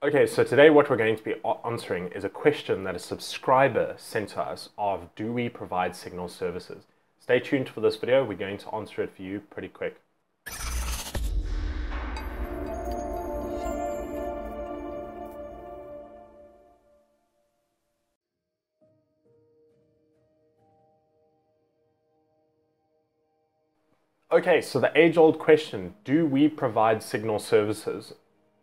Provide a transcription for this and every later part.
Okay, so today what we're going to be answering is a question that a subscriber sent to us of, do we provide signal services? Stay tuned for this video. We're going to answer it for you pretty quick. Okay, so the age-old question, do we provide signal services?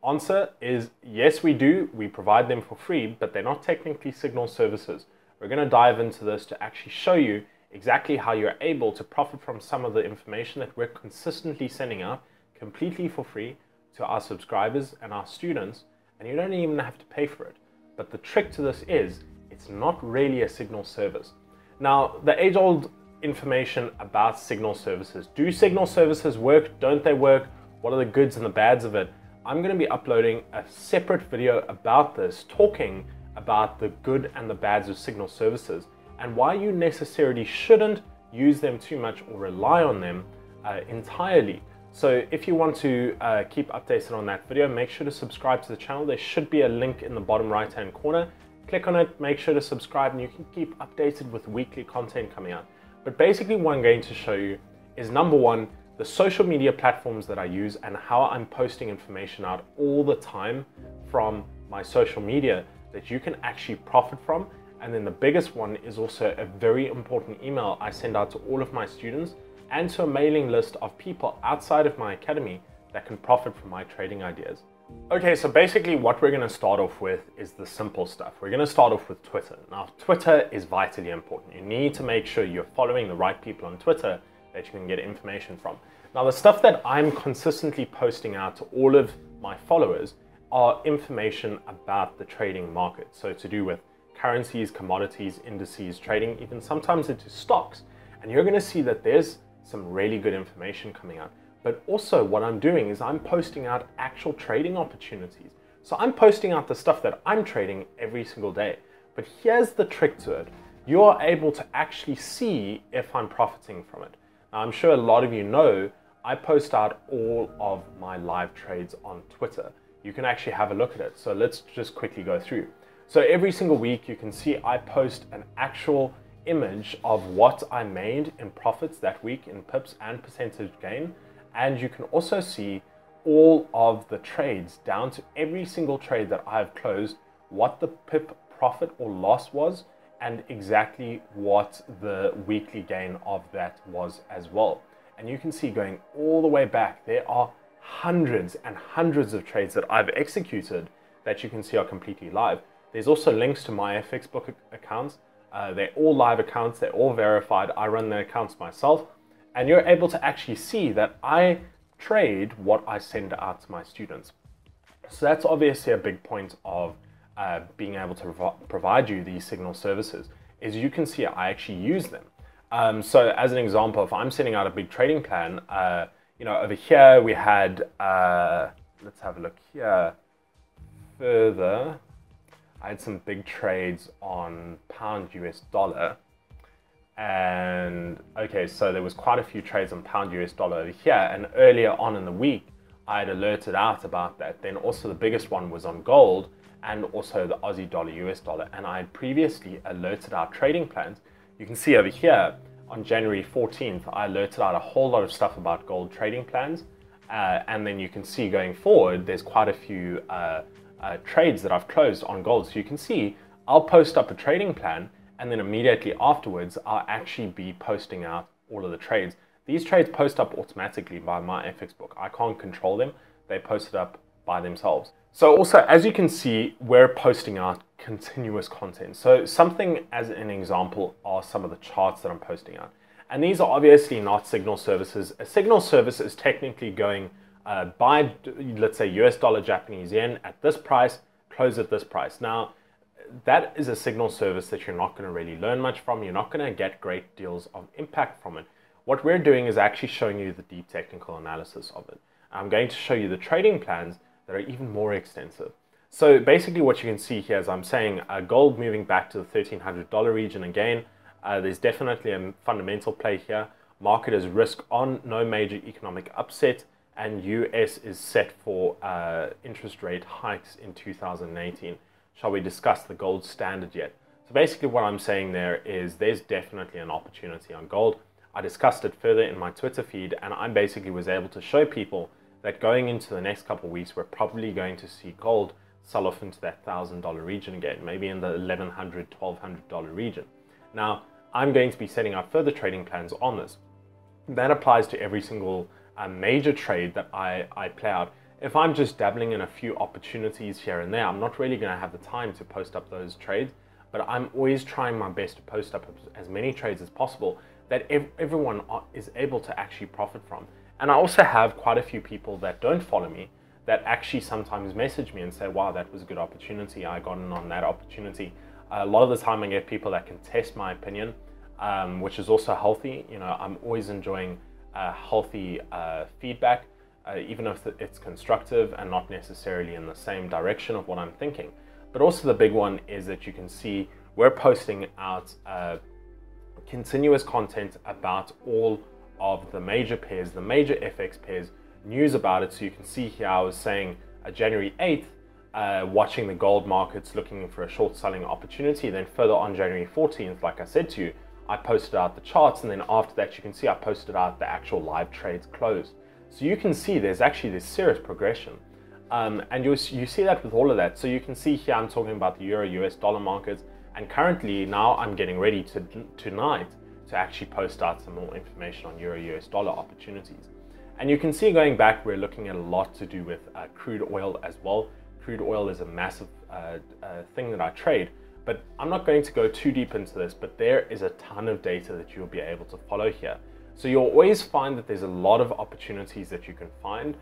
Answer is yes, we do. We provide them for free, but they're not technically signal services. We're going to dive into this to actually show you exactly how you're able to profit from some of the information that we're consistently sending out completely for free to our subscribers and our students, and you don't even have to pay for it. But the trick to this is it's not really a signal service. Now, the age-old information about signal services. Do signal services work? Don't they work? What are the goods and the bads of it? I'm going to be uploading a separate video about this, talking about the good and the bads of signal services and why you necessarily shouldn't use them too much or rely on them entirely. So if you want to keep updated on that video, make sure to subscribe to the channel. There should be a link in the bottom right hand corner. Click on it, make sure to subscribe, and you can keep updated with weekly content coming out. But basically what I'm going to show you is, number one, the social media platforms that I use and how I'm posting information out all the time from my social media that you can actually profit from. And then the biggest one is also a very important email I send out to all of my students and to a mailing list of people outside of my academy that can profit from my trading ideas. Okay, so basically what we're going to start off with is the simple stuff. We're going to start off with Twitter. Now, Twitter is vitally important. You need to make sure you're following the right people on Twitter that you can get information from. Now, the stuff that I'm consistently posting out to all of my followers are information about the trading market. So to do with currencies, commodities, indices, trading, even sometimes into stocks. And you're going to see that there's some really good information coming out. But also what I'm doing is I'm posting out actual trading opportunities. So I'm posting out the stuff that I'm trading every single day. But here's the trick to it. You are able to actually see if I'm profiting from it. Now, I'm sure a lot of you know I post out all of my live trades on Twitter. You can actually have a look at it. So let's just quickly go through. So every single week you can see I post an actual image of what I made in profits that week in pips and percentage gain. And you can also see all of the trades down to every single trade that I've closed, what the pip profit or loss was, and exactly what the weekly gain of that was as well. And you can see going all the way back, there are hundreds and hundreds of trades that I've executed that you can see are completely live. There's also links to my FX book accounts. They're all live accounts, they're all verified. I run the accounts myself. And you're able to actually see that I trade what I send out to my students. So that's obviously a big point of being able to provide you these signal services, is you can see I actually use them. So as an example, if I'm sending out a big trading plan, over here we had, let's have a look here further. I had some big trades on pound US dollar. And okay, so there was quite a few trades on pound US dollar over here, and earlier on in the week I had alerted out about that. Then also the biggest one was on gold and also the Aussie dollar US dollar, and I had previously alerted out trading plans. You can see over here on January 14th I alerted out a whole lot of stuff about gold trading plans, and then you can see going forward there's quite a few trades that I've closed on gold. So you can see I'll post up a trading plan, and then immediately afterwards, I'll actually be posting out all of the trades. These trades post up automatically by my FX book. I can't control them. They post it up by themselves. So also, as you can see, we're posting out continuous content. So something as an example are some of the charts that I'm posting out. And these are obviously not signal services. A signal service is technically going buy, let's say, US dollar, Japanese yen at this price, close at this price. Now, that is a signal service that you're not going to really learn much from. You're not going to get great deals of impact from it. What we're doing is actually showing you the deep technical analysis of it. I'm going to show you the trading plans that are even more extensive. So basically what you can see here is I'm saying gold moving back to the $1,300 region again. There's definitely a fundamental play here. Market is risk on, no major economic upset. and US is set for interest rate hikes in 2018. Shall we discuss the gold standard yet? So basically what I'm saying there is there's definitely an opportunity on gold. I discussed it further in my Twitter feed, and I basically was able to show people that going into the next couple of weeks, we're probably going to see gold sell off into that $1,000 region again, maybe in the $1,100, $1,200 region. Now, I'm going to be setting up further trading plans on this. That applies to every single major trade that I play out. If I'm just dabbling in a few opportunities here and there, I'm not really going to have the time to post up those trades, but I'm always trying my best to post up as many trades as possible that everyone is able to actually profit from. And I also have quite a few people that don't follow me that actually sometimes message me and say, wow, that was a good opportunity, I got in on that opportunity. A lot of the time I get people that can test my opinion, which is also healthy. You know, I'm always enjoying healthy feedback, even if it's constructive and not necessarily in the same direction of what I'm thinking. But also the big one is that you can see we're posting out continuous content about all of the major pairs, the major FX pairs, news about it. So you can see here I was saying January 8th, watching the gold markets, looking for a short selling opportunity. Then further on January 14th, like I said to you, I posted out the charts, and then after that you can see I posted out the actual live trades closed. So you can see there's actually this serious progression. And you see that with all of that. So you can see here I'm talking about the Euro US dollar markets, and currently now I'm getting ready tonight to actually post out some more information on Euro US dollar opportunities. And you can see going back, we're looking at a lot to do with crude oil as well. Crude oil is a massive thing that I trade, but I'm not going to go too deep into this, but there is a ton of data that you'll be able to follow here. So you'll always find that there's a lot of opportunities that you can find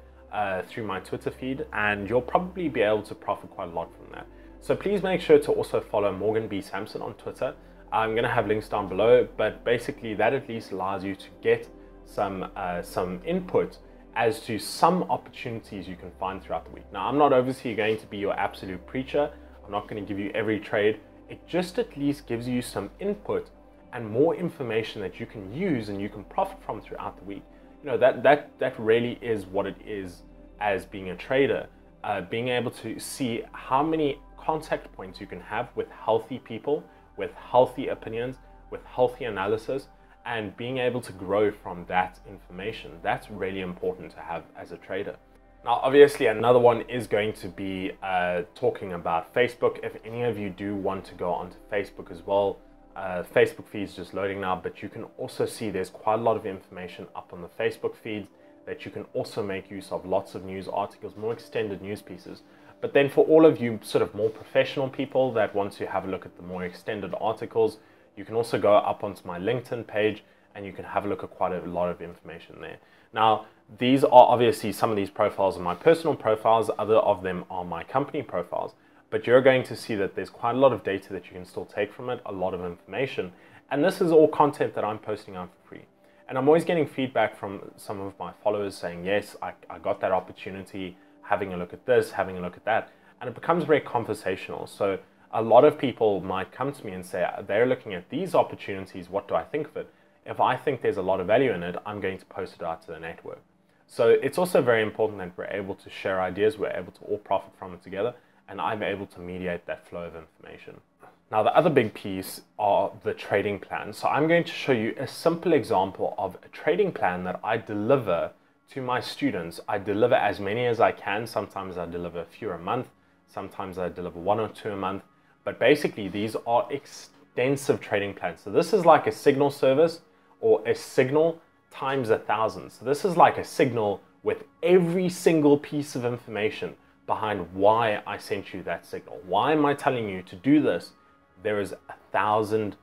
through my Twitter feed, and you'll probably be able to profit quite a lot from that. So please make sure to also follow Morgan B. Sampson on Twitter. I'm going to have links down below, but basically that at least allows you to get some input as to some opportunities you can find throughout the week. Now, I'm not obviously going to be your absolute preacher. I'm not going to give you every trade. It just at least gives you some input and more information that you can use and you can profit from throughout the week. You know, that really is what it is as being a trader, being able to see how many contact points you can have with healthy people, with healthy opinions, with healthy analysis, and being able to grow from that information. That's really important to have as a trader. Now, obviously, another one is going to be talking about Facebook. If any of you do want to go onto Facebook as well, Facebook feed's just loading now, but you can also see there's quite a lot of information up on the Facebook feeds that you can also make use of. Lots of news articles, more extended news pieces. But then for all of you sort of more professional people that want to have a look at the more extended articles, you can also go up onto my LinkedIn page and you can have a look at quite a lot of information there. Now, these are obviously, some of these profiles are my personal profiles, other of them are my company profiles, but you're going to see that there's quite a lot of data that you can still take from it, a lot of information, and this is all content that I'm posting out for free. And I'm always getting feedback from some of my followers saying, yes, I got that opportunity, having a look at this, having a look at that, and it becomes very conversational. So a lot of people might come to me and say, they're looking at these opportunities, what do I think of it? If I think there's a lot of value in it, I'm going to post it out to the network. So it's also very important that we're able to share ideas, we're able to all profit from it together, and I'm able to mediate that flow of information. Now, the other big piece are the trading plans. So I'm going to show you a simple example of a trading plan that I deliver to my students. I deliver as many as I can. Sometimes I deliver a few a month. Sometimes I deliver 1 or 2 a month. But basically, these are extensive trading plans. So this is like a signal service, or a signal times 1,000. So this is like a signal with every single piece of information behind why I sent you that signal. Why am I telling you to do this? There is 1,000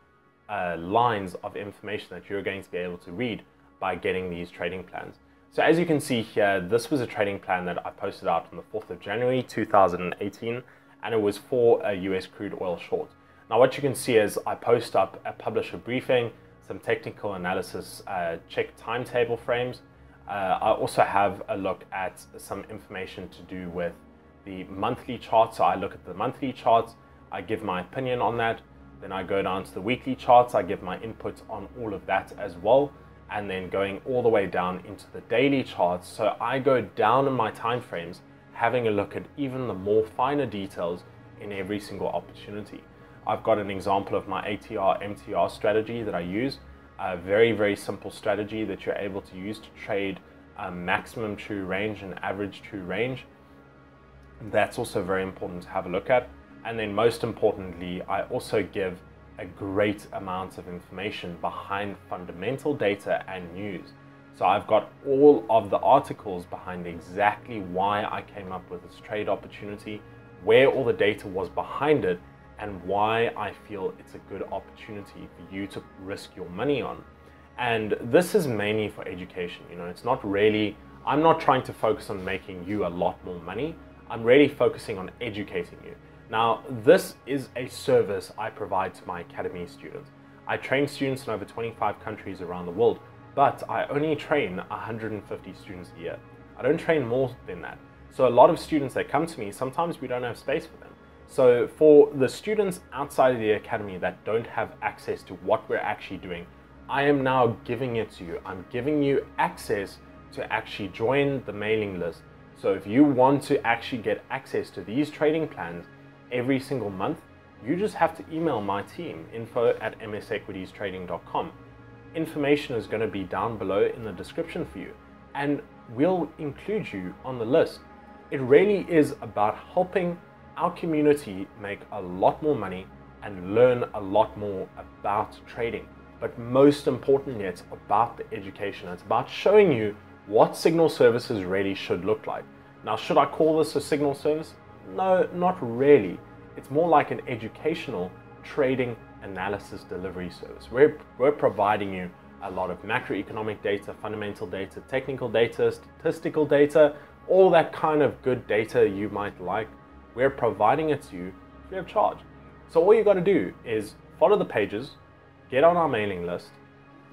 lines of information that you're going to be able to read by getting these trading plans. So as you can see here, this was a trading plan that I posted out on the 4th of January 2018, and it was for a US crude oil short. Now what you can see is I post up a publisher briefing, some technical analysis, check timetable frames. I also have a look at some information to do with the monthly charts. So I look at the monthly charts, I give my opinion on that. Then I go down to the weekly charts, I give my input on all of that as well. and then going all the way down into the daily charts. So I go down in my time frames, having a look at even the more finer details in every single opportunity. I've got an example of my ATR MTR strategy that I use, a very, very simple strategy that you're able to use to trade maximum true range and average true range. That's also very important to have a look at. And then most importantly, I also give a great amount of information behind fundamental data and news. So I've got all of the articles behind exactly why I came up with this trade opportunity, where all the data was behind it, and why I feel it's a good opportunity for you to risk your money on. And this is mainly for education. You know, it's not really, I'm not trying to focus on making you a lot more money. I'm really focusing on educating you. Now, this is a service I provide to my academy students. I train students in over 25 countries around the world, but I only train 150 students a year. I don't train more than that. So a lot of students that come to me, sometimes we don't have space for them. So for the students outside of the academy that don't have access to what we're actually doing, I am now giving it to you. I'm giving you access to actually join the mailing list. So if you want to actually get access to these trading plans every single month, you just have to email my team, info@msequitiestrading.com. Information is going to be down below in the description for you, and we'll include you on the list. It really is about helping our community make a lot more money and learn a lot more about trading. But most importantly, it's about the education. It's about showing you what signal services really should look like. Now, should I call this a signal service? No, not really. It's more like an educational trading analysis delivery service. We're providing you a lot of macroeconomic data, fundamental data, technical data, statistical data, all that kind of good data you might like. We're providing it to you free of charge. So all you got to do is follow the pages, get on our mailing list.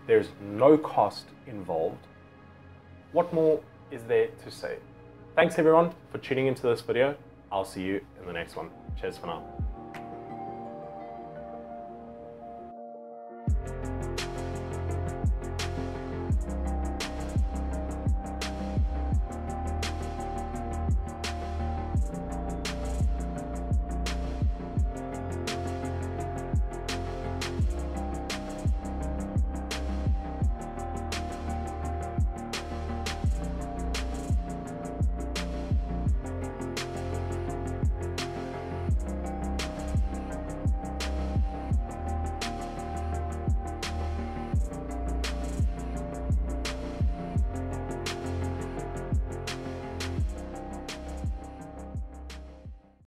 There's no cost involved. What more is there to say? Thanks everyone for tuning into this video. I'll see you in the next one. Cheers for now.